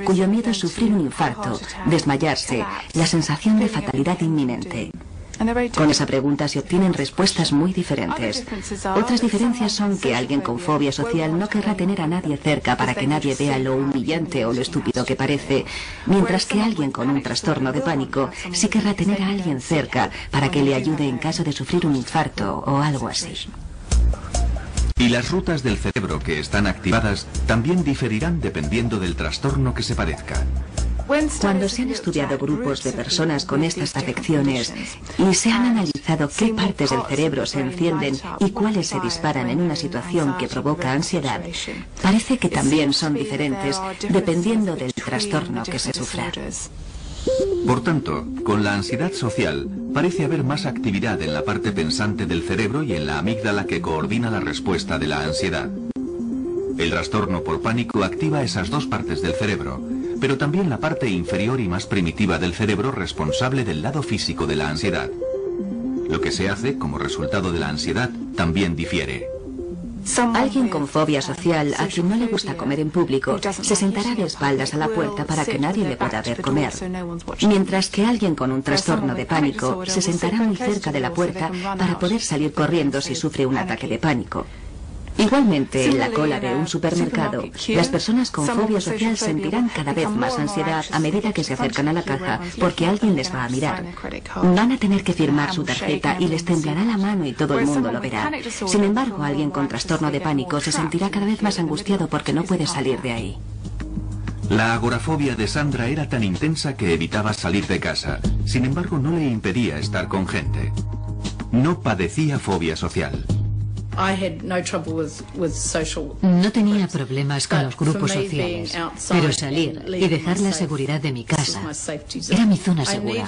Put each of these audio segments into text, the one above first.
cuyo miedo es sufrir un infarto, desmayarse, la sensación de fatalidad inminente. Con esa pregunta se obtienen respuestas muy diferentes. Otras diferencias son que alguien con fobia social no querrá tener a nadie cerca para que nadie vea lo humillante o lo estúpido que parece, mientras que alguien con un trastorno de pánico sí querrá tener a alguien cerca para que le ayude en caso de sufrir un infarto o algo así. Y las rutas del cerebro que están activadas también diferirán dependiendo del trastorno que se padezca. Cuando se han estudiado grupos de personas con estas afecciones y se han analizado qué partes del cerebro se encienden y cuáles se disparan en una situación que provoca ansiedad, parece que también son diferentes dependiendo del trastorno que se sufra. Por tanto, con la ansiedad social parece haber más actividad en la parte pensante del cerebro y en la amígdala que coordina la respuesta de la ansiedad. El trastorno por pánico activa esas dos partes del cerebro, pero también la parte inferior y más primitiva del cerebro responsable del lado físico de la ansiedad. Lo que se hace como resultado de la ansiedad también difiere. Alguien con fobia social, a quien no le gusta comer en público, se sentará de espaldas a la puerta para que nadie le pueda ver comer. Mientras que alguien con un trastorno de pánico se sentará muy cerca de la puerta para poder salir corriendo si sufre un ataque de pánico. Igualmente, en la cola de un supermercado, las personas con fobia social sentirán cada vez más ansiedad a medida que se acercan a la caja, porque alguien les va a mirar. Van a tener que firmar su tarjeta y les temblará la mano y todo el mundo lo verá. Sin embargo, alguien con trastorno de pánico se sentirá cada vez más angustiado porque no puede salir de ahí. La agorafobia de Sandra era tan intensa que evitaba salir de casa. Sin embargo, no le impedía estar con gente. No padecía fobia social. No tenía problemas con los grupos sociales, pero salir y dejar la seguridad de mi casa era mi zona segura.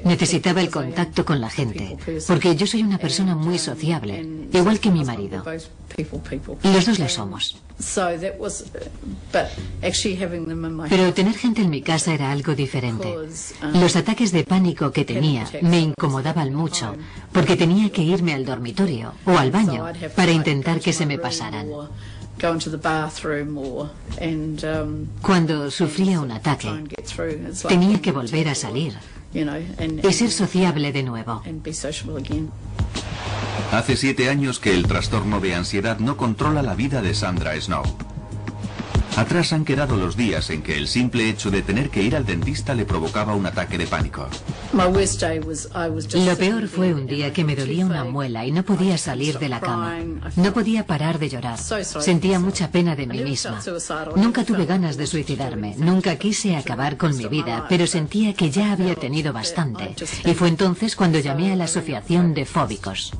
Necesitaba el contacto con la gente, porque yo soy una persona muy sociable, igual que mi marido. Los dos lo somos. Pero tener gente en mi casa era algo diferente. Los ataques de pánico que tenía me incomodaban mucho, porque tenía que irme al dormitorio o al baño para intentar que se me pasaran. Cuando sufría un ataque, tenía que volver a salir y ser sociable de nuevo. Hace 7 años que el trastorno de ansiedad no controla la vida de Sandra Snow. Atrás han quedado los días en que el simple hecho de tener que ir al dentista le provocaba un ataque de pánico. Lo peor fue un día que me dolía una muela y no podía salir de la cama. No podía parar de llorar. Sentía mucha pena de mí misma. Nunca tuve ganas de suicidarme. Nunca quise acabar con mi vida, pero sentía que ya había tenido bastante. Y fue entonces cuando llamé a la Asociación de Fóbicos.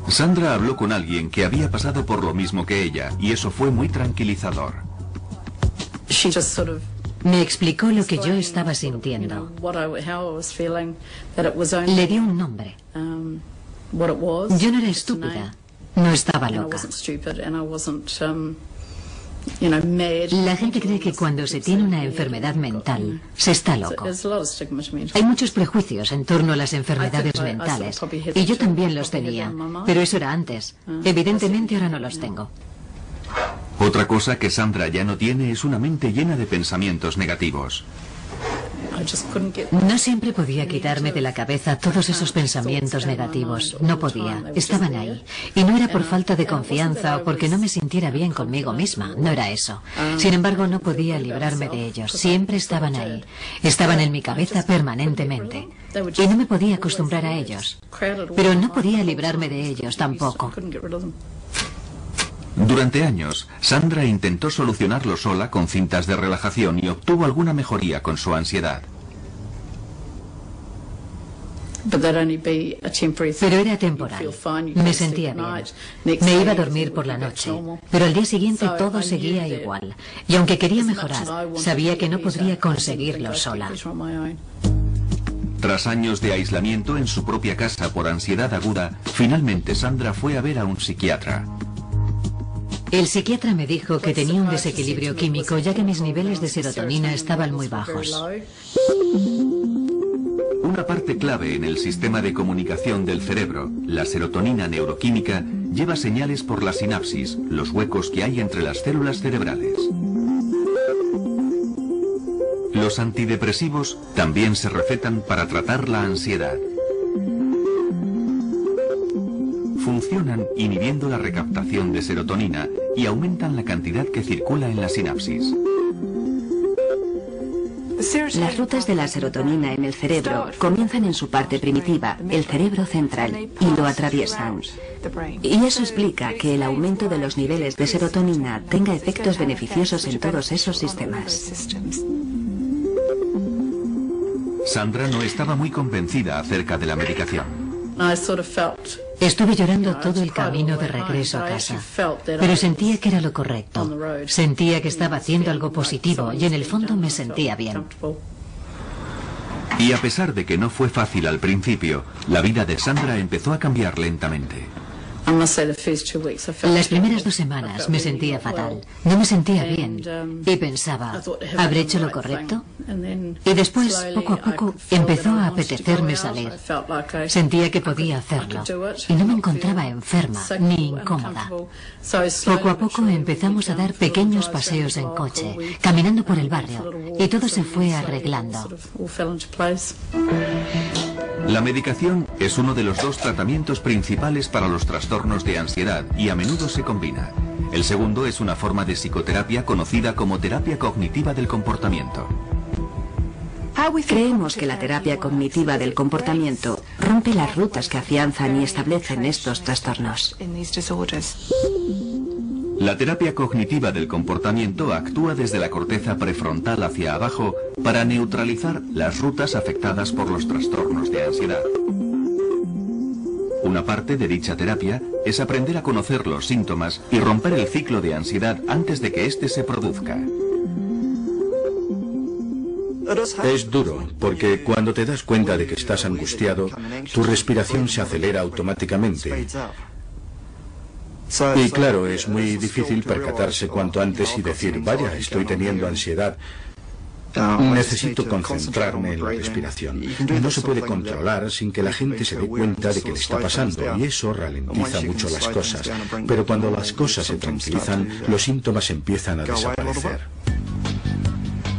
Sandra habló con alguien que había pasado por lo mismo que ella, y eso fue muy tranquilizador. Me explicó lo que yo estaba sintiendo. Le di un nombre. Yo no era estúpida, no estaba loca. La gente cree que cuando se tiene una enfermedad mental, se está loco. Hay muchos prejuicios en torno a las enfermedades mentales, y yo también los tenía, pero eso era antes. Evidentemente ahora no los tengo. Otra cosa que Sandra ya no tiene es una mente llena de pensamientos negativos. No siempre podía quitarme de la cabeza todos esos pensamientos negativos. No podía. Estaban ahí. Y no era por falta de confianza o porque no me sintiera bien conmigo misma. No era eso. Sin embargo, no podía librarme de ellos. Siempre estaban ahí. Estaban en mi cabeza permanentemente. Y no me podía acostumbrar a ellos. Pero no podía librarme de ellos tampoco. Durante años, Sandra intentó solucionarlo sola con cintas de relajación y obtuvo alguna mejoría con su ansiedad. Pero era temporal. Me sentía bien. Me iba a dormir por la noche, pero al día siguiente todo seguía igual. Y aunque quería mejorar, sabía que no podría conseguirlo sola. Tras años de aislamiento en su propia casa por ansiedad aguda, finalmente Sandra fue a ver a un psiquiatra. El psiquiatra me dijo que tenía un desequilibrio químico, ya que mis niveles de serotonina estaban muy bajos. Una parte clave en el sistema de comunicación del cerebro, la serotonina neuroquímica, lleva señales por la sinapsis, los huecos que hay entre las células cerebrales. Los antidepresivos también se recetan para tratar la ansiedad. Funcionan inhibiendo la recaptación de serotonina y aumentan la cantidad que circula en la sinapsis. Las rutas de la serotonina en el cerebro comienzan en su parte primitiva, el cerebro central, y lo atraviesan. Y eso explica que el aumento de los niveles de serotonina tenga efectos beneficiosos en todos esos sistemas. Sandra no estaba muy convencida acerca de la medicación. Estuve llorando todo el camino de regreso a casa, pero sentía que era lo correcto. Sentía que estaba haciendo algo positivo y en el fondo me sentía bien. Y a pesar de que no fue fácil al principio, la vida de Sandra empezó a cambiar lentamente. Las primeras 2 semanas me sentía fatal, no me sentía bien y pensaba, ¿habré hecho lo correcto? Y después, poco a poco, empezó a apetecerme salir. Sentía que podía hacerlo y no me encontraba enferma ni incómoda. Poco a poco empezamos a dar pequeños paseos en coche, caminando por el barrio, y todo se fue arreglando. La medicación es uno de los 2 tratamientos principales para los trastornos de ansiedad y a menudo se combina. El segundo es una forma de psicoterapia conocida como terapia cognitiva del comportamiento. Creemos que la terapia cognitiva del comportamiento rompe las rutas que afianzan y establecen estos trastornos. La terapia cognitiva del comportamiento actúa desde la corteza prefrontal hacia abajo para neutralizar las rutas afectadas por los trastornos de ansiedad. Una parte de dicha terapia es aprender a conocer los síntomas y romper el ciclo de ansiedad antes de que éste se produzca. Es duro, porque cuando te das cuenta de que estás angustiado, tu respiración se acelera automáticamente. Y claro, es muy difícil percatarse cuanto antes y decir, vaya, estoy teniendo ansiedad. Necesito concentrarme en la respiración. No se puede controlar sin que la gente se dé cuenta de que le está pasando, y eso ralentiza mucho las cosas. Pero cuando las cosas se tranquilizan, los síntomas empiezan a desaparecer.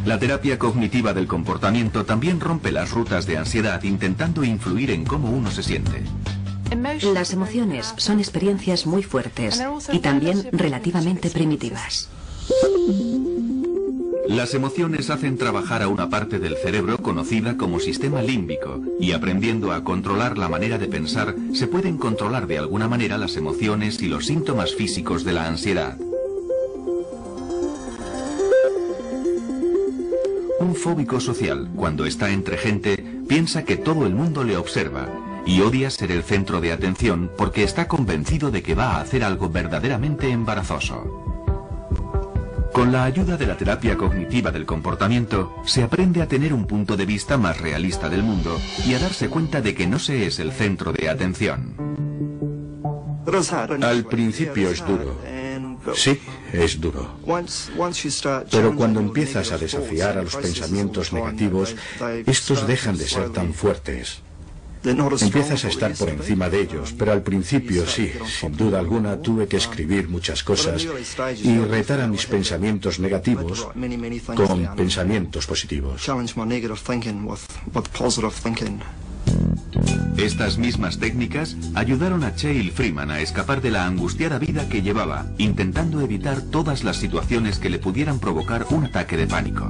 La terapia cognitiva del comportamiento también rompe las rutas de ansiedad intentando influir en cómo uno se siente. Las emociones son experiencias muy fuertes y también relativamente primitivas. Las emociones hacen trabajar a una parte del cerebro conocida como sistema límbico, y aprendiendo a controlar la manera de pensar, se pueden controlar de alguna manera las emociones y los síntomas físicos de la ansiedad. Un fóbico social, cuando está entre gente, piensa que todo el mundo le observa y odia ser el centro de atención porque está convencido de que va a hacer algo verdaderamente embarazoso. Con la ayuda de la terapia cognitiva del comportamiento, se aprende a tener un punto de vista más realista del mundo y a darse cuenta de que no se es el centro de atención. Al principio es duro. Sí, es duro. Pero cuando empiezas a desafiar a los pensamientos negativos, estos dejan de ser tan fuertes. Empiezas a estar por encima de ellos, pero al principio sí, sin duda alguna tuve que escribir muchas cosas y retar a mis pensamientos negativos con pensamientos positivos. Estas mismas técnicas ayudaron a Cheryl Freeman a escapar de la angustiada vida que llevaba, intentando evitar todas las situaciones que le pudieran provocar un ataque de pánico.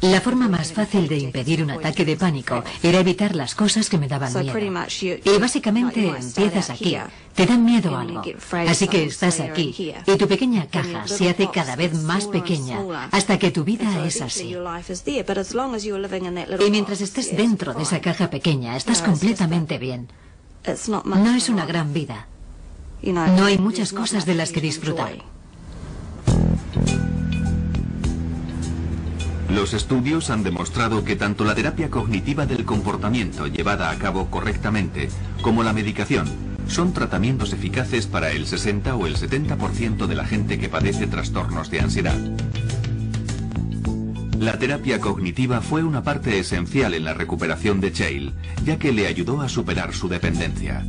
La forma más fácil de impedir un ataque de pánico era evitar las cosas que me daban miedo. Y básicamente empiezas aquí. Te dan miedo a algo. Así que estás aquí. Y tu pequeña caja se hace cada vez más pequeña hasta que tu vida es así. Y mientras estés dentro de esa caja pequeña, estás completamente bien. No es una gran vida. No hay muchas cosas de las que disfrutar. Los estudios han demostrado que tanto la terapia cognitiva del comportamiento llevada a cabo correctamente como la medicación son tratamientos eficaces para el 60 o el 70% de la gente que padece trastornos de ansiedad. La terapia cognitiva fue una parte esencial en la recuperación de Cheryl, ya que le ayudó a superar su dependencia.